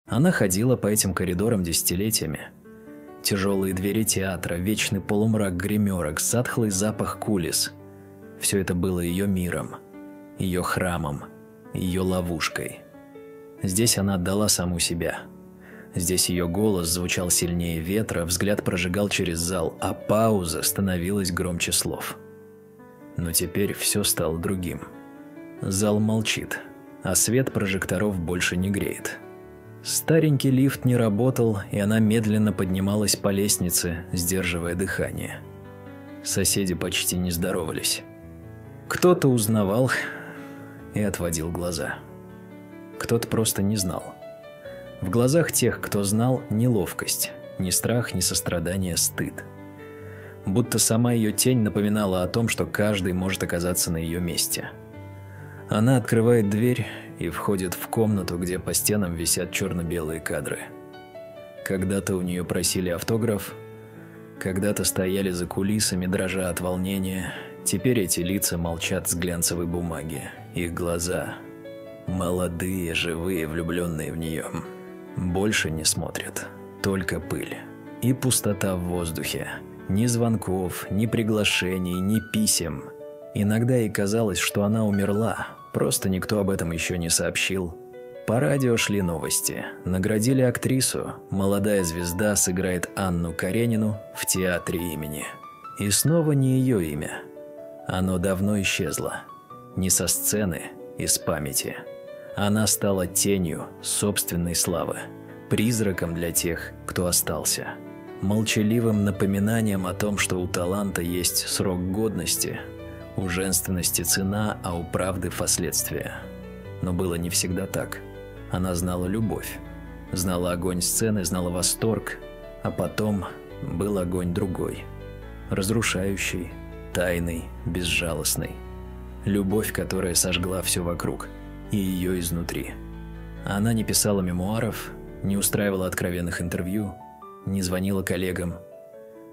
Она ходила по этим коридорам десятилетиями. Тяжелые двери театра, вечный полумрак гримерок, затхлый запах кулис – все это было ее миром, ее храмом, ее ловушкой. Здесь она отдала саму себя. Здесь ее голос звучал сильнее ветра, взгляд прожигал через зал, а пауза становилась громче слов. Но теперь все стало другим. Зал молчит, а свет прожекторов больше не греет. Старенький лифт не работал, и она медленно поднималась по лестнице, сдерживая дыхание. Соседи почти не здоровались. Кто-то узнавал и отводил глаза. Кто-то просто не знал. В глазах тех, кто знал, неловкость, ни страх, ни сострадание, стыд. Будто сама ее тень напоминала о том, что каждый может оказаться на ее месте. Она открывает дверь и входит в комнату, где по стенам висят черно-белые кадры. Когда-то у нее просили автограф, когда-то стояли за кулисами, дрожа от волнения. Теперь эти лица молчат с глянцевой бумаги. Их глаза, молодые, живые, влюбленные в нее, больше не смотрят. Только пыль и пустота в воздухе. Ни звонков, ни приглашений, ни писем. Иногда ей казалось, что она умерла, просто никто об этом еще не сообщил. По радио шли новости. Наградили актрису. Молодая звезда сыграет Анну Каренину в театре имени. И снова не ее имя. Оно давно исчезло. Не со сцены, из памяти. Она стала тенью собственной славы. Призраком для тех, кто остался. Молчаливым напоминанием о том, что у таланта есть срок годности, у женственности цена, а у правды последствия. Но было не всегда так. Она знала любовь, знала огонь сцены, знала восторг, а потом был огонь другой, разрушающий, тайный, безжалостный. Любовь, которая сожгла все вокруг, и ее изнутри. Она не писала мемуаров, не устраивала откровенных интервью, не звонила коллегам.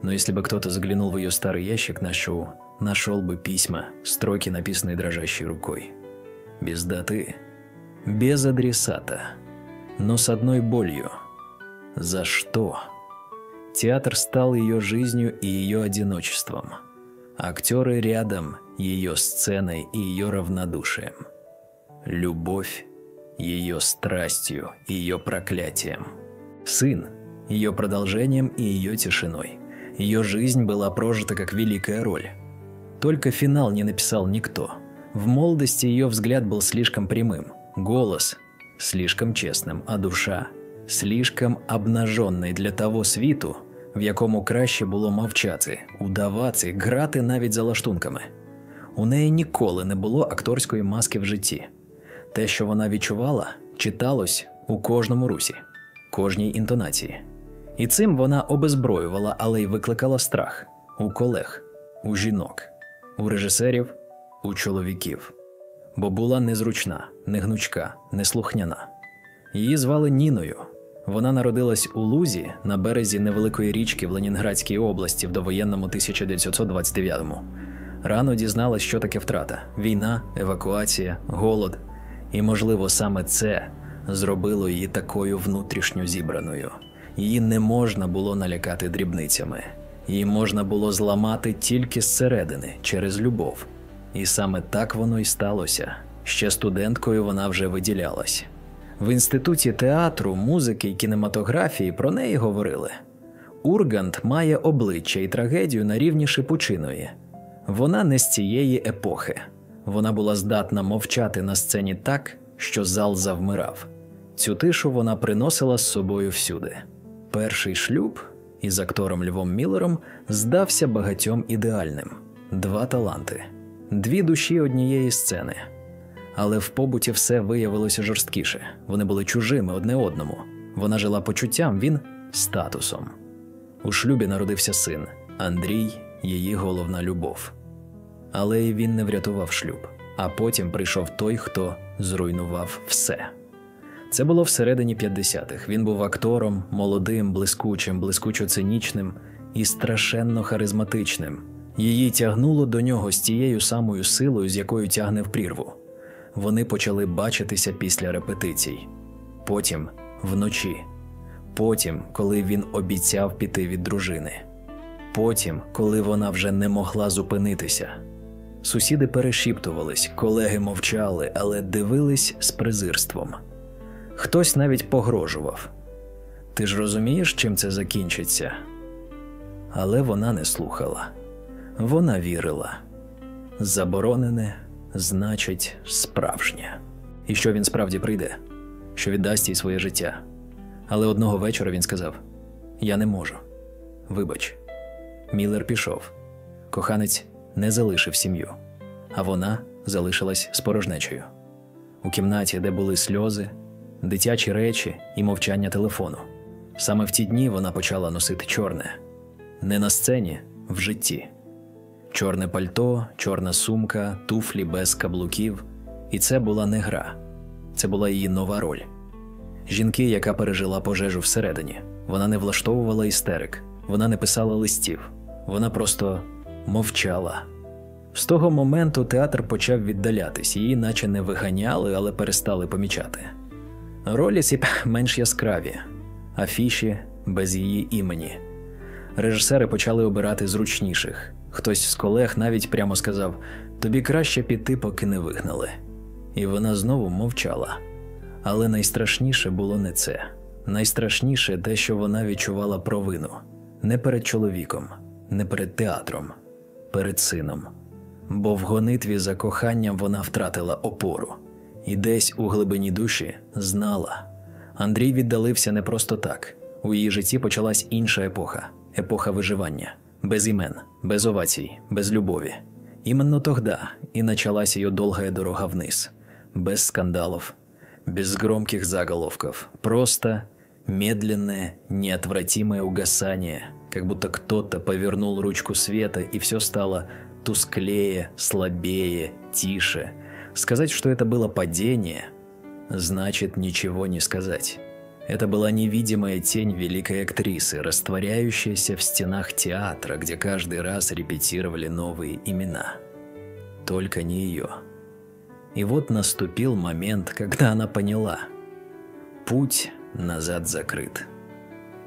Но если бы кто-то заглянул в ее старый ящик на шоу, нашел бы письма, строки, написанные дрожащей рукой. Без даты, без адресата, но с одной болью. За что? Театр стал ее жизнью и ее одиночеством. Актеры рядом, ее сценой и ее равнодушием. Любовь, ее страстью, ее проклятием. Сын, ее продолжением и ее тишиной. Ее жизнь была прожита как великая роль. Только финал не написал никто. В молодости ее взгляд был слишком прямым, голос слишком чесним, а душа слишком обнаженной для того світу, в якому краще було мовчати, удавати, грати навіть за лаштунками. У неї ніколи не було акторської маски в житті. Те, що вона відчувала, читалось у кожному русі, кожній інтонації. І цим вона обезброювала, але й викликала страх у колег, у жінок, у режисерів, у чоловіків. Бо була незручна, негнучка, неслухняна. Її звали Ніною. Вона народилась у Лузі на березі невеликої річки в Ленінградській області в довоєнному 1929-му. Рано дізналась, що таке втрата – війна, евакуація, голод. І, можливо, саме це зробило її такою внутрішньо зібраною. Її не можна було налякати дрібницями. Її можна було зламати тільки зсередини, через любов. І саме так воно й сталося. Ще студенткою вона вже виділялась. В інституті театру, музики і кінематографії про неї говорили. Ургант має обличчя і трагедію на рівні Шипучиної. Вона не з цієї епохи. Вона була здатна мовчати на сцені так, що зал завмирав. Цю тишу вона приносила з собою всюди. Перший шлюб із актором Львом Міллером здався багатьом ідеальним. Два таланти. Дві душі однієї сцени. Але в побуті все виявилося жорсткіше. Вони були чужими одне одному. Вона жила почуттям, він – статусом. У шлюбі народився син. Андрій – її головна любов. Але і він не врятував шлюб. А потім прийшов той, хто зруйнував все. Це було всередині 50-х. Він був актором, молодим, блискучим, блискучо-цинічним і страшенно харизматичним. Її тягнуло до нього з тією самою силою, з якою тягне в прірву. Вони почали бачитися після репетицій. Потім вночі. Потім, коли він обіцяв піти від дружини. Потім, коли вона вже не могла зупинитися. Сусіди перешіптувались, колеги мовчали, але дивились з презирством. Хтось навіть погрожував. «Ти ж розумієш, чим це закінчиться?» Але вона не слухала. Вона вірила. Заборонене значить справжнє. І що він справді прийде, що віддасть їй своє життя. Але одного вечора він сказав: «Я не можу. Вибач». Міллер пішов. Коханець не залишив сім'ю, а вона залишилась з порожнечею. У кімнаті, де були сльози, дитячі речі і мовчання телефону. Саме в ті дні вона почала носити чорне. Не на сцені, в житті. Чорне пальто, чорна сумка, туфлі без каблуків. І це була не гра. Це була її нова роль. Жінки, яка пережила пожежу всередині. Вона не влаштовувала істерик. Вона не писала листів. Вона просто мовчала. З того моменту театр почав віддалятись. Її наче не виганяли, але перестали помічати. Ролі менш яскраві. Афіші без її імені. Режисери почали обирати зручніших. Хтось з колег навіть прямо сказав: «Тобі краще піти, поки не вигнали». І вона знову мовчала. Але найстрашніше було не це. Найстрашніше те, що вона відчувала провину. Не перед чоловіком, не перед театром, перед сином. Бо в гонитві за коханням вона втратила опору. І десь у глибині душі знала. Андрій віддалився не просто так. У її житті почалась інша епоха. Епоха виживання. Без імен, без овацій, без любові. Іменно тогда и началась ее долгая дорога вниз. Без скандалов, без громких заголовков. Просто медленное, неотвратимое угасание. Как будто кто-то повернул ручку света, и все стало тусклее, слабее, тише. Сказать, что это было падение, значит ничего не сказать. Это была невидимая тень великой актрисы, растворяющаяся в стенах театра, где каждый раз репетировали новые имена. Только не ее. И вот наступил момент, когда она поняла. Путь назад закрыт.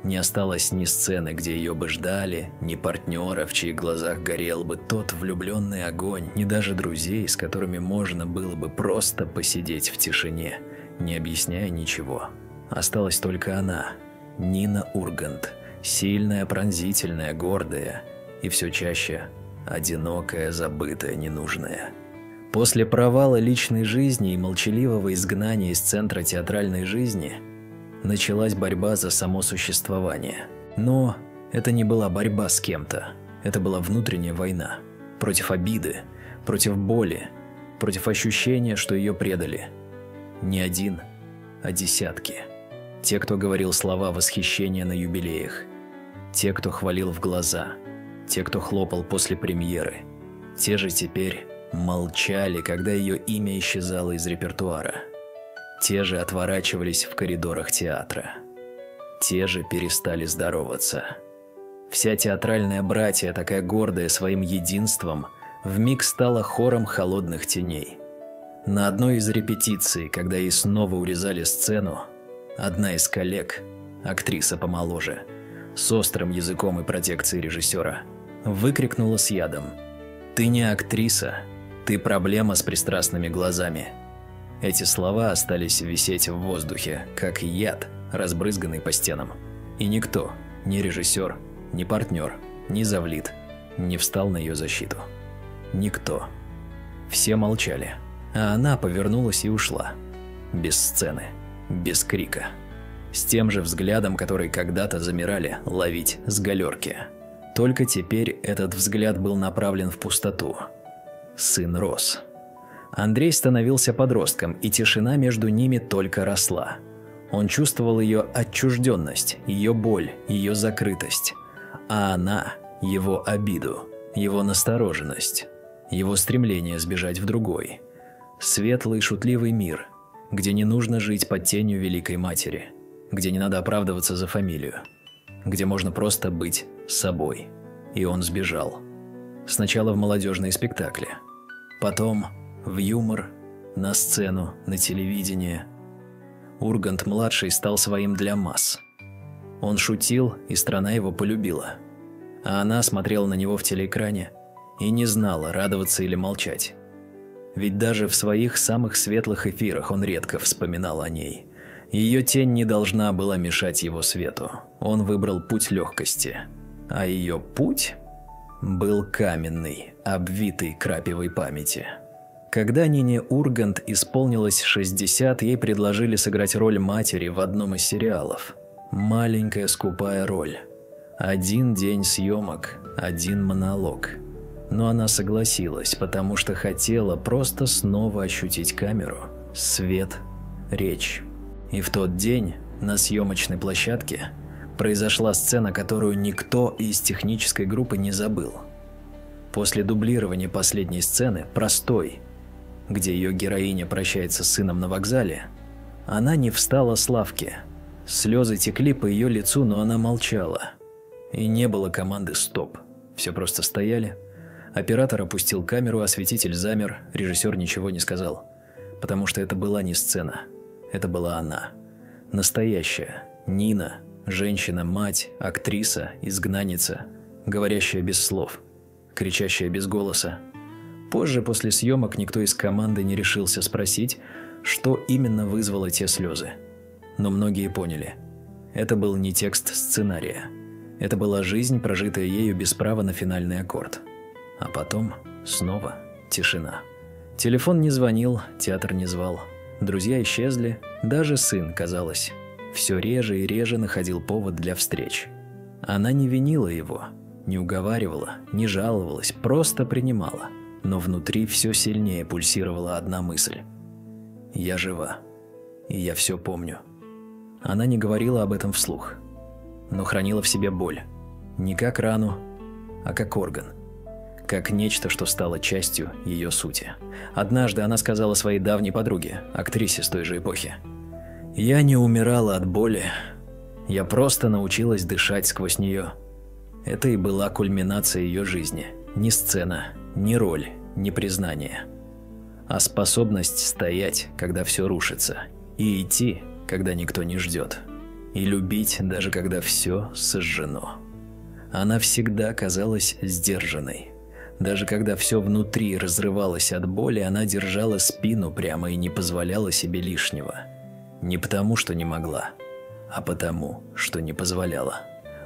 Не осталось ни сцены, где ее бы ждали, ни партнера, в чьих глазах горел бы тот влюбленный огонь, ни даже друзей, с которыми можно было бы просто посидеть в тишине, не объясняя ничего. Осталась только она, Нина Ургант, сильная, пронзительная, гордая и все чаще одинокая, забытая, ненужная. После провала личной жизни и молчаливого изгнания из центра театральной жизни началась борьба за само существование. Но это не была борьба с кем-то, это была внутренняя война. Против обиды, против боли, против ощущения, что ее предали. Не один, а десятки. Те, кто говорил слова восхищения на юбилеях. Те, кто хвалил в глаза. Те, кто хлопал после премьеры. Те же теперь молчали, когда ее имя исчезало из репертуара. Те же отворачивались в коридорах театра. Те же перестали здороваться. Вся театральная братья, такая гордая своим единством, вмиг стала хором холодных теней. На одной из репетиций, когда ей снова урезали сцену, одна из коллег, актриса помоложе, с острым языком и протекцией режиссера, выкрикнула с ядом: «Ты не актриса, ты проблема с пристрастными глазами». Эти слова остались висеть в воздухе, как яд, разбрызганный по стенам. И никто, ни режиссер, ни партнер, ни завлит, не встал на ее защиту. Никто. Все молчали, а она повернулась и ушла. Без сцены, без крика. С тем же взглядом, который когда-то замирали ловить с галерки. Только теперь этот взгляд был направлен в пустоту. Сын рос. Андрей становился подростком, и тишина между ними только росла. Он чувствовал ее отчужденность, ее боль, ее закрытость. А она – его обиду, его настороженность, его стремление сбежать в другой. Светлый, шутливый мир, где не нужно жить под тенью Великой Матери, где не надо оправдываться за фамилию, где можно просто быть собой. И он сбежал. Сначала в молодежные спектакли, потом в юмор, на сцену, на телевидение. Ургант-младший стал своим для масс. Он шутил, и страна его полюбила. А она смотрела на него в телеэкране и не знала, радоваться или молчать. Ведь даже в своих самых светлых эфирах он редко вспоминал о ней. Ее тень не должна была мешать его свету. Он выбрал путь легкости. А ее путь был каменный, обвитый крапивой памяти. Когда Нине Ургант исполнилось 60, ей предложили сыграть роль матери в одном из сериалов. Маленькая скупая роль. 1 день съемок, 1 монолог. Но она согласилась, потому что хотела просто снова ощутить камеру, свет, речь. И в тот день на съемочной площадке произошла сцена, которую никто из технической группы не забыл. После дублирования последней сцены, простой, где ее героиня прощается с сыном на вокзале, она не встала с лавки. Слезы текли по ее лицу, но она молчала. И не было команды «стоп». Все просто стояли. Оператор опустил камеру, осветитель замер, режиссер ничего не сказал. Потому что это была не сцена. Это была она. Настоящая. Нина. Женщина, мать, актриса, изгнанница. Говорящая без слов. Кричащая без голоса. Позже, после съемок, никто из команды не решился спросить, что именно вызвало те слезы. Но многие поняли. Это был не текст сценария. Это была жизнь, прожитая ею без права на финальный аккорд. А потом снова тишина. Телефон не звонил, театр не звал. Друзья исчезли, даже сын, казалось, все реже и реже находил повод для встреч. Она не винила его, не уговаривала, не жаловалась, просто принимала. Но внутри все сильнее пульсировала одна мысль. «Я жива, и я все помню». Она не говорила об этом вслух, но хранила в себе боль. Не как рану, а как орган. Как нечто, что стало частью ее сути. Однажды она сказала своей давней подруге, актрисе с той же эпохи: «Я не умирала от боли, я просто научилась дышать сквозь нее». Это и была кульминация ее жизни. Не сцена, не роль, не признание. А способность стоять, когда все рушится, и идти, когда никто не ждет, и любить, даже когда все сожжено. Она всегда казалась сдержанной. Даже когда все внутри разрывалось от боли, она держала спину прямо и не позволяла себе лишнего. Не потому, что не могла, а потому, что не позволяла.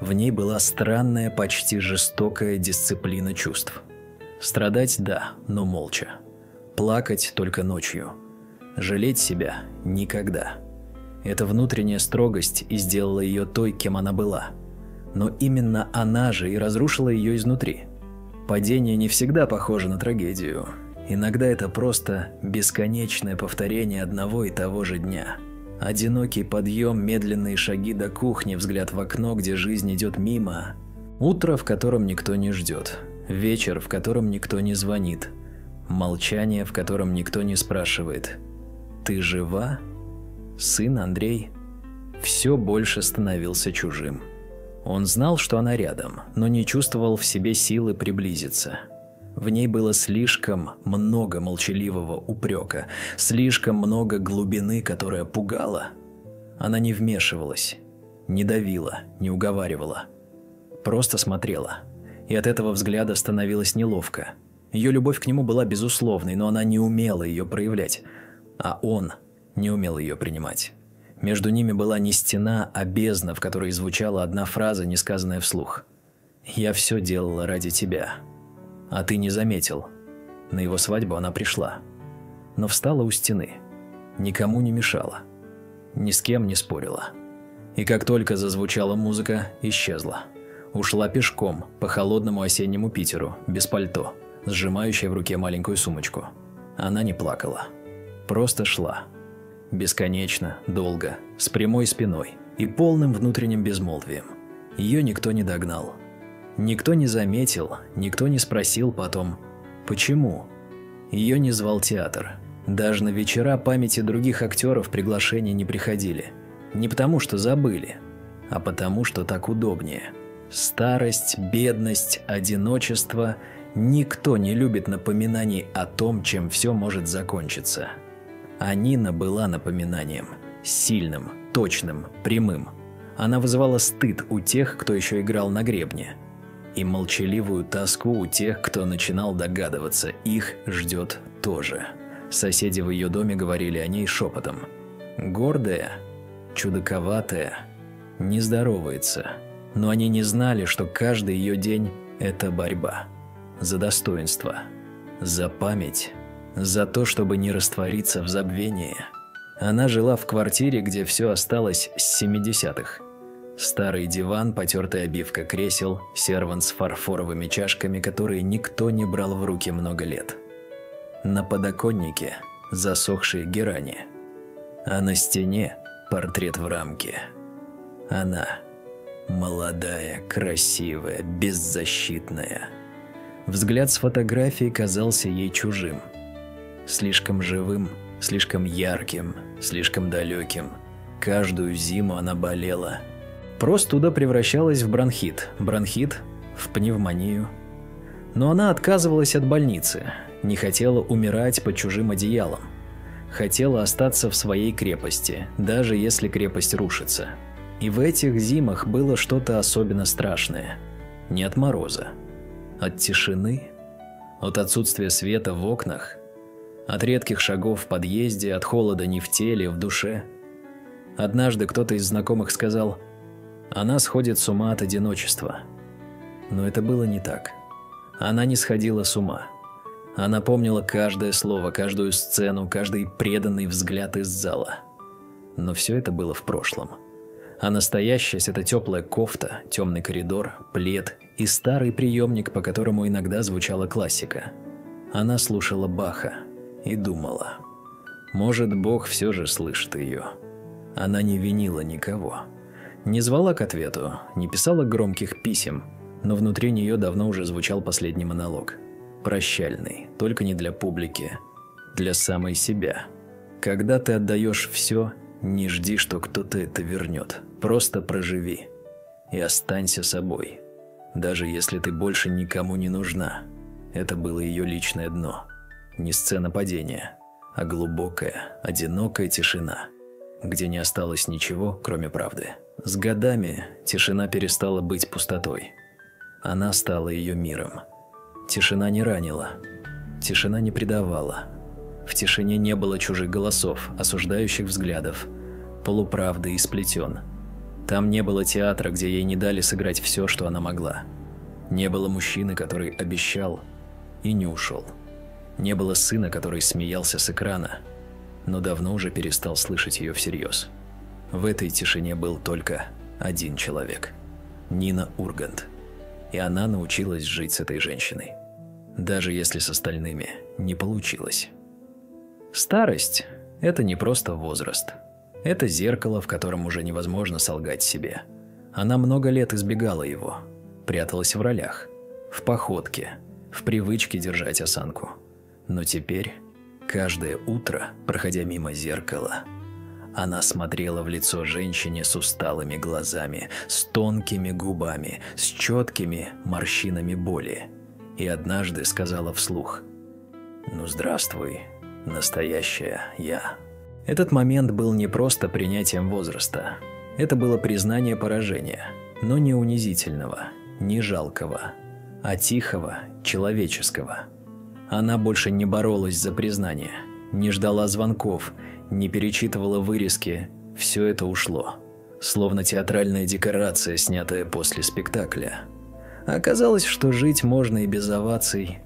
В ней была странная, почти жестокая дисциплина чувств. Страдать – да, но молча. Плакать только ночью. Жалеть себя – никогда. Эта внутренняя строгость и сделала ее той, кем она была. Но именно она же и разрушила ее изнутри. Падение не всегда похоже на трагедию. Иногда это просто бесконечное повторение одного и того же дня. Одинокий подъем, медленные шаги до кухни, взгляд в окно, где жизнь идет мимо. Утро, в котором никто не ждет. Вечер, в котором никто не звонит. Молчание, в котором никто не спрашивает: «Ты жива?» Сын Андрей все больше становился чужим. Он знал, что она рядом, но не чувствовал в себе силы приблизиться. В ней было слишком много молчаливого упрека, слишком много глубины, которая пугала. Она не вмешивалась, не давила, не уговаривала. Просто смотрела. И от этого взгляда становилось неловко. Ее любовь к нему была безусловной, но она не умела ее проявлять. А он не умел ее принимать. Между ними была не стена, а бездна, в которой звучала одна фраза, не сказанная вслух. «Я все делала ради тебя. А ты не заметил». На его свадьбу она пришла. Но встала у стены. Никому не мешала. Ни с кем не спорила. И как только зазвучала музыка, исчезла. Ушла пешком по холодному осеннему Питеру, без пальто, сжимающая в руке маленькую сумочку. Она не плакала. Просто шла. Бесконечно, долго, с прямой спиной и полным внутренним безмолвием. Ее никто не догнал. Никто не заметил, никто не спросил потом, почему. Ее не звал театр. Даже на вечера памяти других актеров приглашения не приходили. Не потому, что забыли, а потому, что так удобнее. Старость, бедность, одиночество – никто не любит напоминаний о том, чем все может закончиться. А Нина была напоминанием. сильным, точным, прямым. Она вызывала стыд у тех, кто еще играл на гребне, и молчаливую тоску у тех, кто начинал догадываться, их ждет тоже. Соседи в ее доме говорили о ней шепотом. Гордая, чудаковатая, не здоровается. Но они не знали, что каждый ее день – это борьба. За достоинство, за память, за то, чтобы не раствориться в забвении. Она жила в квартире, где все осталось с 70-х. Старый диван, потертая обивка кресел, сервант с фарфоровыми чашками, которые никто не брал в руки много лет. На подоконнике засохшие герани, а на стене портрет в рамке. Она молодая, красивая, беззащитная. Взгляд с фотографии казался ей чужим. Слишком живым, слишком ярким, слишком далеким. Каждую зиму она болела. Простуда превращалась в бронхит, бронхит в пневмонию. Но она отказывалась от больницы, не хотела умирать под чужим одеялом. Хотела остаться в своей крепости, даже если крепость рушится. И в этих зимах было что-то особенно страшное. Не от мороза, от тишины, от отсутствия света в окнах, от редких шагов в подъезде, от холода не в теле, в душе. Однажды кто-то из знакомых сказал: «Она сходит с ума от одиночества». Но это было не так. Она не сходила с ума. Она помнила каждое слово, каждую сцену, каждый преданный взгляд из зала. Но все это было в прошлом. А настоящесть – это теплая кофта, темный коридор, плед и старый приемник, по которому иногда звучала классика. Она слушала Баха и думала: может, Бог все же слышит ее. Она не винила никого. Не звала к ответу, не писала громких писем, но внутри нее давно уже звучал последний монолог. Прощальный, только не для публики, для самой себя. Когда ты отдаешь все, не жди, что кто-то это вернет. Просто проживи и останься собой, даже если ты больше никому не нужна. Это было ее личное дно. Не сцена падения, а глубокая, одинокая тишина, где не осталось ничего, кроме правды. С годами тишина перестала быть пустотой. Она стала ее миром. Тишина не ранила, тишина не предавала. В тишине не было чужих голосов, осуждающих взглядов, полуправды и сплетен. Там не было театра, где ей не дали сыграть все, что она могла. Не было мужчины, который обещал и не ушел. Не было сына, который смеялся с экрана, но давно уже перестал слышать ее всерьез. В этой тишине был только один человек – Нина Ургант. И она научилась жить с этой женщиной, даже если с остальными не получилось. Старость – это не просто возраст. Это зеркало, в котором уже невозможно солгать себе. Она много лет избегала его, пряталась в ролях, в походке, в привычке держать осанку. Но теперь, каждое утро, проходя мимо зеркала, она смотрела в лицо женщине с усталыми глазами, с тонкими губами, с четкими морщинами боли. И однажды сказала вслух: «Ну, здравствуй, настоящая я». Этот момент был не просто принятием возраста. Это было признание поражения, но не унизительного, не жалкого, а тихого, человеческого. Она больше не боролась за признание, не ждала звонков, не перечитывала вырезки. Все это ушло, словно театральная декорация, снятая после спектакля. Оказалось, что жить можно и без оваций,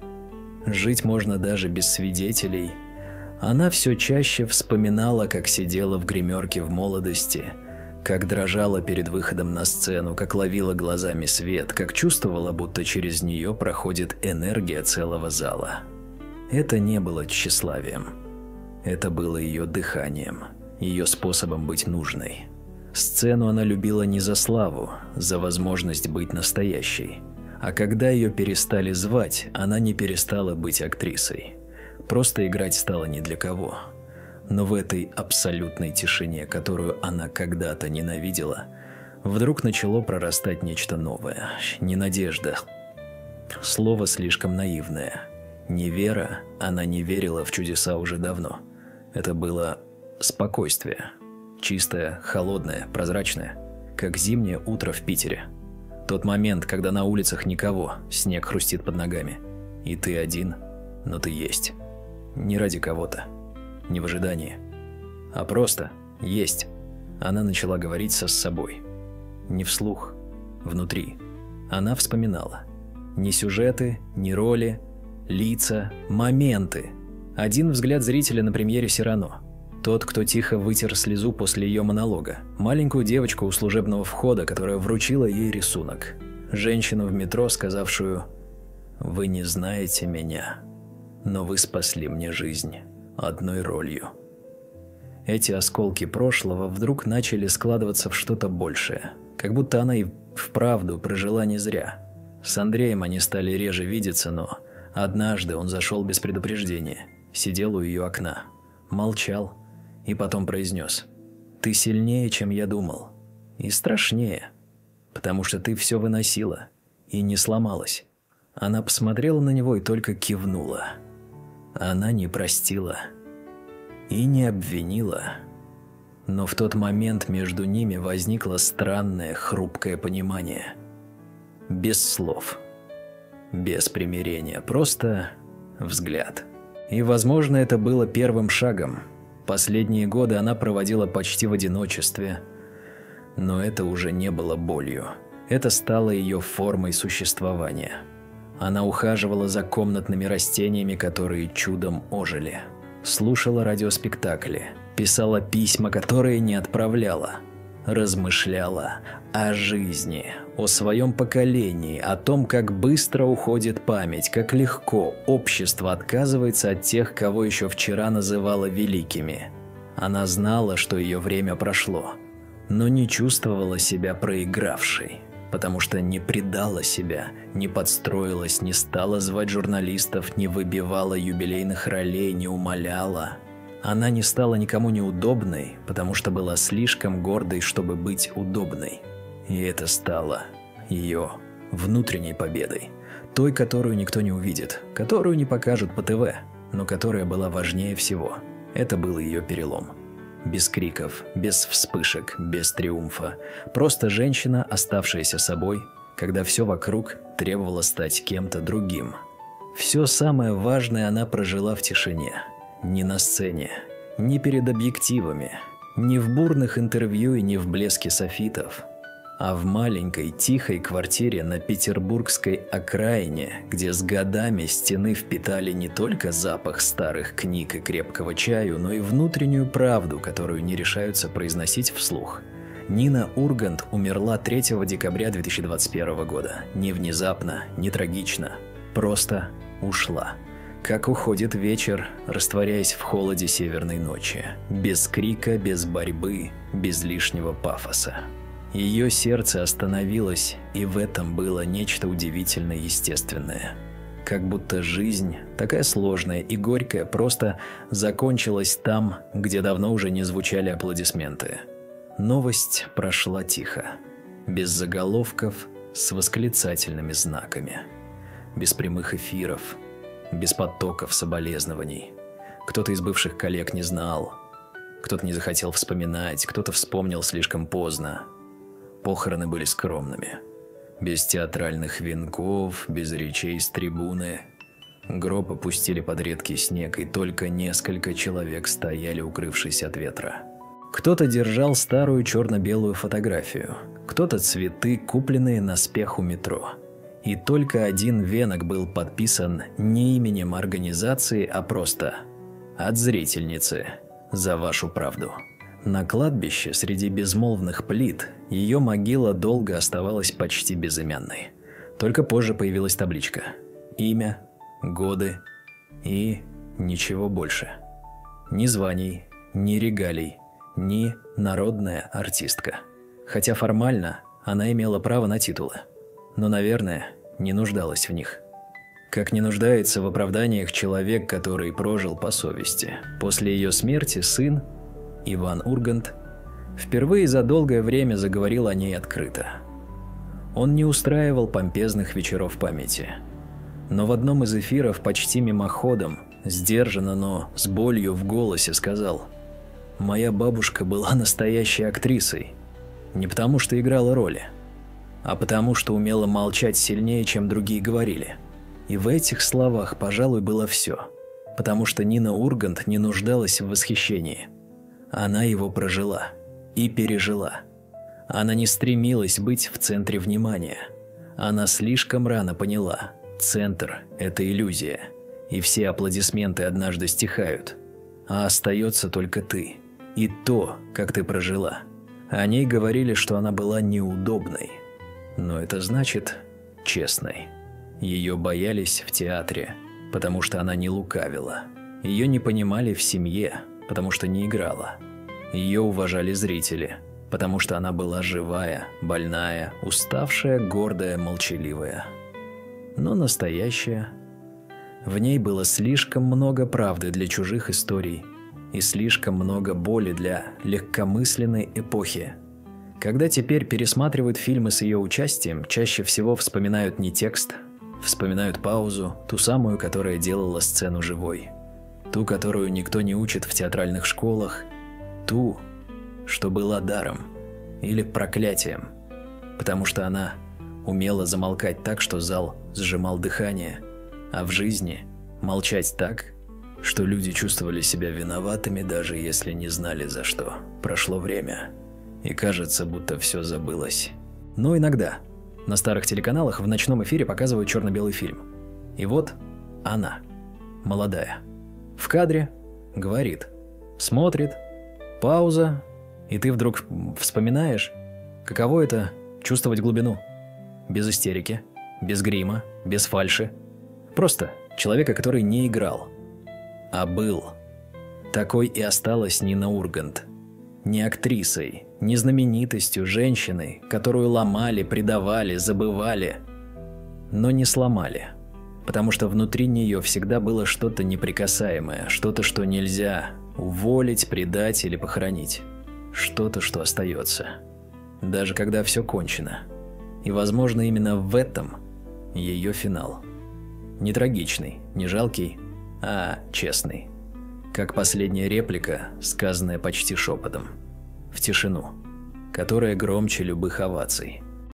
жить можно даже без свидетелей. Она все чаще вспоминала, как сидела в гримерке в молодости, как дрожала перед выходом на сцену, как ловила глазами свет, как чувствовала, будто через нее проходит энергия целого зала. Это не было тщеславием. Это было ее дыханием, ее способом быть нужной. Сцену она любила не за славу, за возможность быть настоящей. А когда ее перестали звать, она не перестала быть актрисой. Просто играть стало не для кого. Но в этой абсолютной тишине, которую она когда-то ненавидела, вдруг начало прорастать нечто новое. Не надежда. Слово слишком наивное. Не вера, она не верила в чудеса уже давно. Это было спокойствие. Чистая, холодная, прозрачная, как зимнее утро в Питере. Тот момент, когда на улицах никого, снег хрустит под ногами. И ты один, но ты есть. Не ради кого-то, не в ожидании, а просто есть. Она начала говорить с собой. Не вслух, внутри. Она вспоминала. Ни сюжеты, ни роли, лица, моменты. Один взгляд зрителя на премьере «Сирано». Тот, кто тихо вытер слезу после ее монолога. Маленькую девочку у служебного входа, которая вручила ей рисунок. Женщину в метро, сказавшую: «Вы не знаете меня, но вы спасли мне жизнь одной ролью». Эти осколки прошлого вдруг начали складываться в что-то большее. Как будто она и вправду прожила не зря. С Андреем они стали реже видеться, но однажды он зашел без предупреждения, сидел у ее окна, молчал и потом произнес: «Ты сильнее, чем я думал, и страшнее, потому что ты все выносила и не сломалась». Она посмотрела на него и только кивнула. Она не простила и не обвинила. Но в тот момент между ними возникло странное, хрупкое понимание. Без слов, без примирения, просто взгляд. И, возможно, это было первым шагом. Последние годы она проводила почти в одиночестве. Но это уже не было болью. Это стало ее формой существования. Она ухаживала за комнатными растениями, которые чудом ожили. Слушала радиоспектакли, писала письма, которые не отправляла. Размышляла о жизни, о своем поколении, о том, как быстро уходит память, как легко общество отказывается от тех, кого еще вчера называло великими. Она знала, что ее время прошло, но не чувствовала себя проигравшей, потому что не предала себя, не подстроилась, не стала звать журналистов, не выбивала юбилейных ролей, не умоляла. Она не стала никому неудобной, потому что была слишком гордой, чтобы быть удобной. И это стало ее внутренней победой. Той, которую никто не увидит, которую не покажут по ТВ, но которая была важнее всего. Это был ее перелом. Без криков, без вспышек, без триумфа. Просто женщина, оставшаяся собой, когда все вокруг требовало стать кем-то другим. Все самое важное она прожила в тишине. Не на сцене, не перед объективами, не в бурных интервью и не в блеске софитов, а в маленькой тихой квартире на петербургской окраине, где с годами стены впитали не только запах старых книг и крепкого чаю, но и внутреннюю правду, которую не решаются произносить вслух. Нина Ургант умерла 3 декабря 2021 года. Не внезапно, не трагично, просто ушла. Как уходит вечер, растворяясь в холоде северной ночи. Без крика, без борьбы, без лишнего пафоса. Ее сердце остановилось, и в этом было нечто удивительно естественное. Как будто жизнь, такая сложная и горькая, просто закончилась там, где давно уже не звучали аплодисменты. Новость прошла тихо, без заголовков, с восклицательными знаками. Без прямых эфиров, без потоков соболезнований. Кто-то из бывших коллег не знал, кто-то не захотел вспоминать, кто-то вспомнил слишком поздно. Похороны были скромными, без театральных венков, без речей с трибуны. Гроб опустили под редкий снег, и только несколько человек стояли, укрывшись от ветра. Кто-то держал старую черно-белую фотографию, кто-то цветы, купленные на спех у метро. И только один венок был подписан не именем организации, а просто «От зрительницы. За вашу правду». На кладбище среди безмолвных плит ее могила долго оставалась почти безымянной. Только позже появилась табличка. Имя, годы и ничего больше. Ни званий, ни регалий, ни народная артистка. Хотя формально она имела право на титулы. Но, наверное, не нуждалась в них. Как не нуждается в оправданиях человек, который прожил по совести. После ее смерти сын, Иван Ургант, впервые за долгое время заговорил о ней открыто. Он не устраивал помпезных вечеров памяти. Но в одном из эфиров почти мимоходом, сдержанно, но с болью в голосе сказал: Моя бабушка была настоящей актрисой. Не потому, что играла роли, а потому, что умела молчать сильнее, чем другие говорили. И в этих словах, пожалуй, было все. Потому что Нина Ургант не нуждалась в восхищении. Она его прожила и пережила. Она не стремилась быть в центре внимания. Она слишком рано поняла: центр – это иллюзия, и все аплодисменты однажды стихают, а остается только ты и то, как ты прожила. О ней говорили, что она была неудобной, но это значит честной. Ее боялись в театре, потому что она не лукавила. Ее не понимали в семье, потому что не играла. Ее уважали зрители, потому что она была живая, больная, уставшая, гордая, молчаливая. Но настоящая. В ней было слишком много правды для чужих историй и слишком много боли для легкомысленной эпохи. Когда теперь пересматривают фильмы с ее участием, чаще всего вспоминают не текст, вспоминают паузу, ту самую, которая делала сцену живой. Ту, которую никто не учит в театральных школах, ту, что была даром или проклятием, потому что она умела замолкать так, что зал сжимал дыхание, а в жизни молчать так, что люди чувствовали себя виноватыми, даже если не знали за что. Прошло время, и кажется, будто все забылось. Но иногда на старых телеканалах в ночном эфире показывают черно-белый фильм. И вот она, молодая, в кадре, говорит, смотрит, пауза, и ты вдруг вспоминаешь, каково это чувствовать глубину. Без истерики, без грима, без фальши. Просто человека, который не играл, а был. Такой и осталась Нина Ургант. Не актрисой, не знаменитостью, женщиной, которую ломали, предавали, забывали, но не сломали. Потому что внутри нее всегда было что-то неприкасаемое, что-то, что нельзя уволить, предать или похоронить. Что-то, что остается. Даже когда все кончено. И, возможно, именно в этом ее финал. Не трагичный, не жалкий, а честный. Как последняя реплика, сказанная почти шепотом. В тишину, которая громче любых оваций.